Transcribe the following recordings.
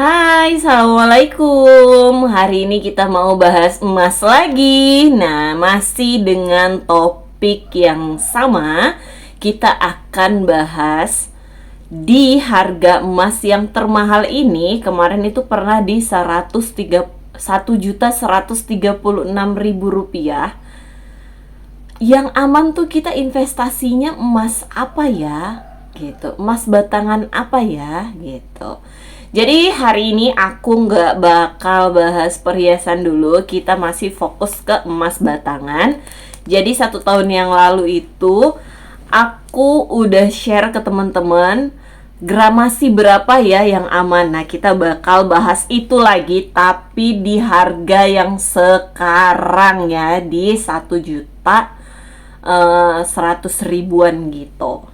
Hai, Assalamualaikum. Hari ini kita mau bahas emas lagi. Nah, masih dengan topik yang sama. Kita akan bahas di harga emas yang termahal ini. Kemarin itu pernah di 1.136.000 rupiah. Yang aman tuh kita investasinya emas apa ya? Gitu, emas batangan apa ya? Gitu. Jadi hari ini aku nggak bakal bahas perhiasan dulu, kita masih fokus ke emas batangan. Jadi 1 tahun yang lalu itu aku udah share ke teman-teman gramasi berapa ya yang aman. Nah, kita bakal bahas itu lagi tapi di harga yang sekarang ya, di 1.100.000-an gitu.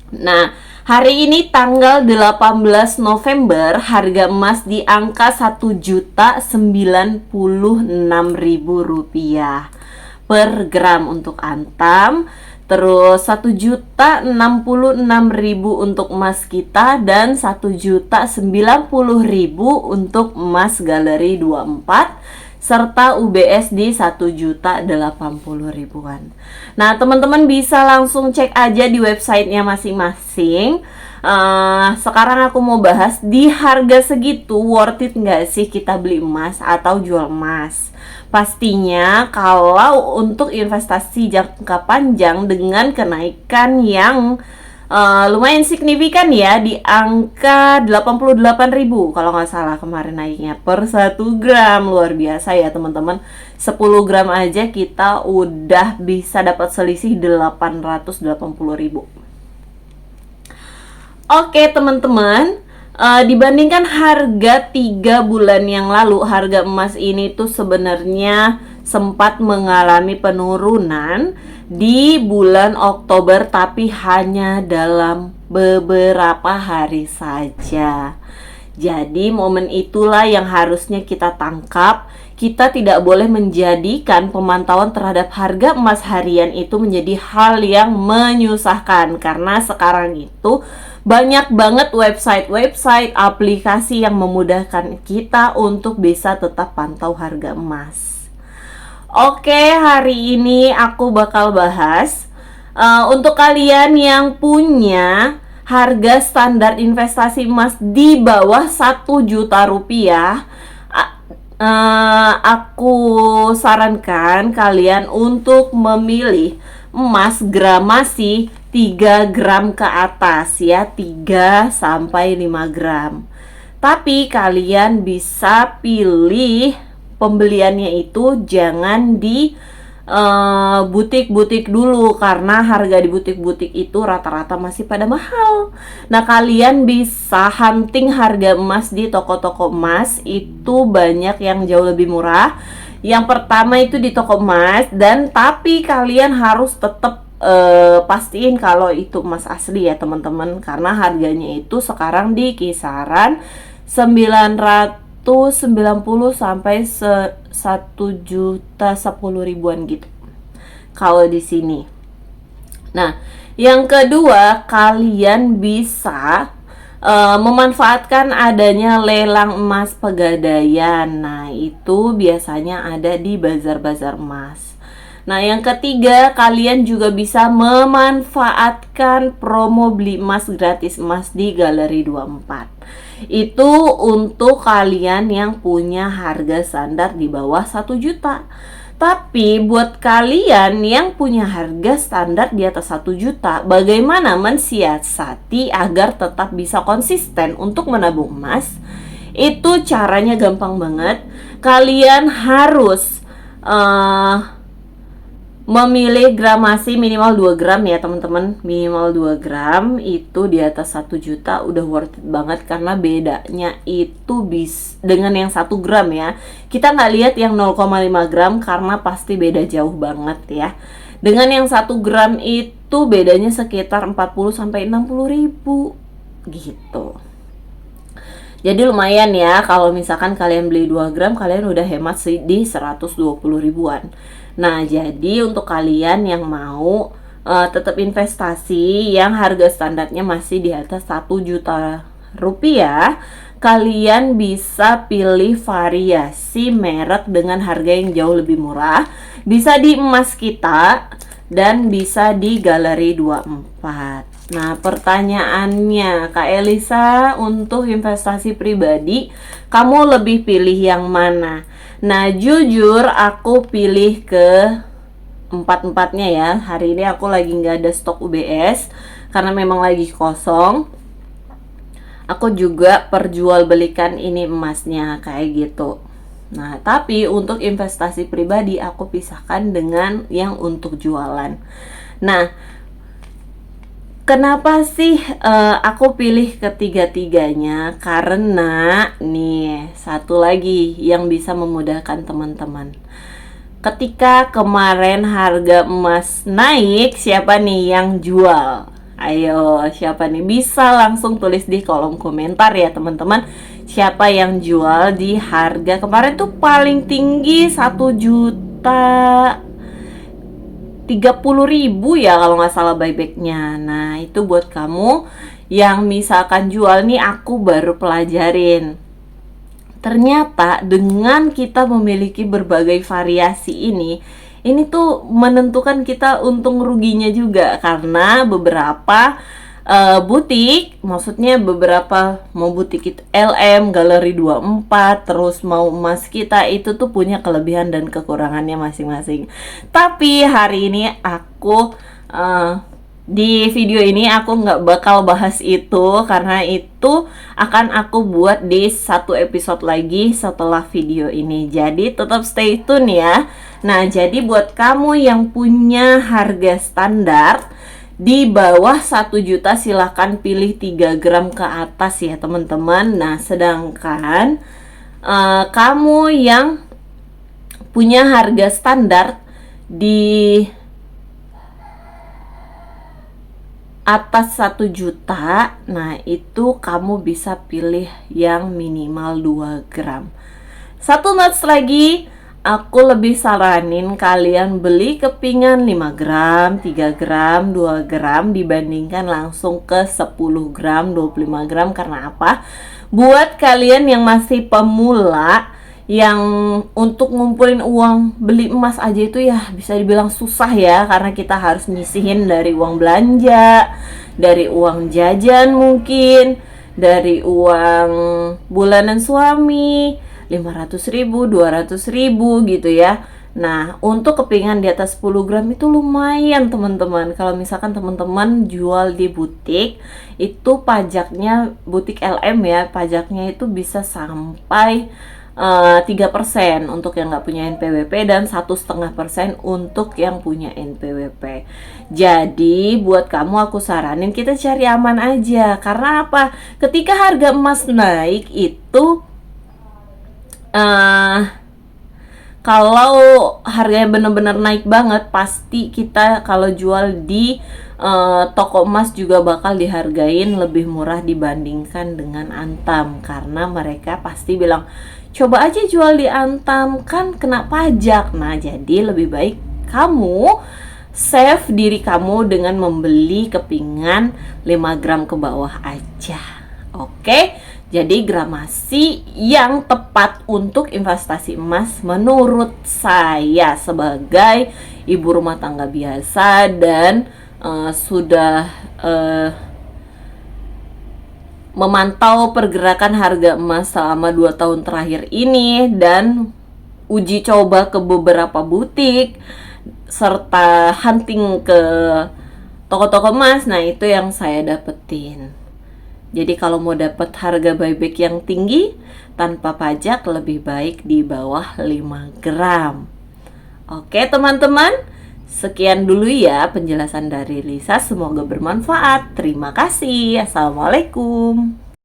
Nah, hari ini tanggal 18 November, harga emas di angka 1.096.000 per gram untuk antam. Terus 1.066.000 untuk emas kita dan 1.090.000 untuk emas galeri 24 serta UBS di 1.080.000-an. Nah, teman-teman bisa langsung cek aja di websitenya masing-masing. Sekarang aku mau bahas di harga segitu worth it nggak sih kita beli emas atau jual emas. Pastinya kalau untuk investasi jangka panjang dengan kenaikan yang lumayan signifikan ya, di angka 88.000 kalau nggak salah kemarin naiknya per 1 gram. Luar biasa ya teman-teman, 10 gram aja kita udah bisa dapat selisih 880.000. Oke teman-teman, dibandingkan harga 3 bulan yang lalu, harga emas ini tuh sebenarnya sempat mengalami penurunan di bulan Oktober, tapi hanya dalam beberapa hari saja. Jadi momen itulah yang harusnya kita tangkap. Kita tidak boleh menjadikan pemantauan terhadap harga emas harian itu menjadi hal yang menyusahkan, karena sekarang itu banyak banget website-website, aplikasi yang memudahkan kita untuk bisa tetap pantau harga emas. Oke, hari ini aku bakal bahas untuk kalian yang punya harga standar investasi emas di bawah 1 juta rupiah. Aku sarankan kalian untuk memilih emas gramasi 3 gram ke atas ya, 3 sampai 5 gram. Tapi kalian bisa pilih pembeliannya itu jangan di butik-butik dulu, karena harga di butik-butik itu rata-rata masih pada mahal. Nah, kalian bisa hunting harga emas di toko-toko emas, itu banyak yang jauh lebih murah. Yang pertama itu di toko emas, dan tapi kalian harus tetap pastiin kalau itu emas asli ya teman-teman, karena harganya itu sekarang di kisaran 990 sampai 1.010.000-an gitu kalau di sini. Nah, yang kedua, kalian bisa memanfaatkan adanya lelang emas pegadaian. Nah, itu biasanya ada di bazar-bazar emas. Nah, yang ketiga, kalian juga bisa memanfaatkan promo beli emas gratis emas di Galeri 24. Itu untuk kalian yang punya harga standar di bawah 1 juta. Tapi buat kalian yang punya harga standar di atas 1 juta, bagaimana mensiasati agar tetap bisa konsisten untuk menabung emas? Itu caranya gampang banget. Kalian harus memilih gramasi minimal 2 gram ya teman-teman. Minimal 2 gram itu di atas 1 juta udah worth it banget, karena bedanya itu dengan yang 1 gram ya. Kita nggak lihat yang 0,5 gram karena pasti beda jauh banget ya. Dengan yang 1 gram itu bedanya sekitar 40 sampai 60 ribu gitu. Jadi lumayan ya, kalau misalkan kalian beli 2 gram, kalian udah hemat sih di 120 ribuan. Nah, jadi untuk kalian yang mau tetap investasi yang harga standarnya masih di atas 1 juta rupiah, kalian bisa pilih variasi merek dengan harga yang jauh lebih murah. Bisa di emas kita dan bisa di Galeri 24. Nah, pertanyaannya, Kak Elisa, untuk investasi pribadi, kamu lebih pilih yang mana? Nah, jujur aku pilih ke empat-empatnya ya. Hari ini aku lagi nggak ada stok UBS karena memang lagi kosong. Aku juga perjualbelikan ini emasnya kayak gitu. Nah, tapi untuk investasi pribadi aku pisahkan dengan yang untuk jualan. Nah, kenapa sih aku pilih ketiga-tiganya? Karena nih, satu lagi yang bisa memudahkan teman-teman. Ketika kemarin harga emas naik, siapa nih yang jual? Ayo, siapa nih? Bisa langsung tulis di kolom komentar ya teman-teman. Siapa yang jual di harga kemarin tuh paling tinggi 1.030.000 ya kalau nggak salah buybacknya. Nah, itu buat kamu yang misalkan jual nih, aku baru pelajarin. Ternyata dengan kita memiliki berbagai variasi ini tuh menentukan kita untung ruginya juga. Karena beberapa butik, maksudnya beberapa mau butik itu LM, Galeri 24, terus mau emas kita itu tuh punya kelebihan dan kekurangannya masing-masing. Tapi hari ini aku di video ini aku nggak bakal bahas itu karena itu akan aku buat di satu episode lagi setelah video ini. Jadi tetap stay tune ya. Nah, jadi buat kamu yang punya harga standar di bawah 1 juta silahkan pilih 3 gram ke atas ya teman-teman. Nah, sedangkan kamu yang punya harga standar di atas 1 juta, nah itu kamu bisa pilih yang minimal 2 gram. Satu notes lagi, aku lebih saranin kalian beli kepingan 5 gram, 3 gram, 2 gram dibandingkan langsung ke 10 gram, 25 gram. Karena apa? Buat kalian yang masih pemula, yang untuk ngumpulin uang beli emas aja itu ya bisa dibilang susah ya. Karena kita harus nyisihin dari uang belanja, dari uang jajan mungkin, dari uang bulanan suami, 500.000, 200.000 gitu ya. Nah, untuk kepingan di atas 10 gram itu lumayan teman-teman. Kalau misalkan teman-teman jual di butik, itu pajaknya, butik LM ya, pajaknya itu bisa sampai 3% untuk yang nggak punya NPWP dan 1,5% untuk yang punya NPWP. Jadi buat kamu aku saranin kita cari aman aja. Karena apa? Ketika harga emas naik itu kalau harganya bener-bener naik banget, pasti kita kalau jual di toko emas juga bakal dihargain lebih murah dibandingkan dengan Antam. Karena mereka pasti bilang, coba aja jual di Antam kan kena pajak. Nah, jadi lebih baik kamu save diri kamu dengan membeli kepingan 5 gram ke bawah aja. Oke? Jadi gramasi yang tepat untuk investasi emas menurut saya sebagai ibu rumah tangga biasa dan sudah memantau pergerakan harga emas selama 2 tahun terakhir ini dan uji coba ke beberapa butik serta hunting ke toko-toko emas. Nah, itu yang saya dapetin. Jadi kalau mau dapat harga buyback yang tinggi tanpa pajak, lebih baik di bawah 5 gram. Oke teman-teman, sekian dulu ya penjelasan dari Lisa. Semoga bermanfaat. Terima kasih. Assalamualaikum.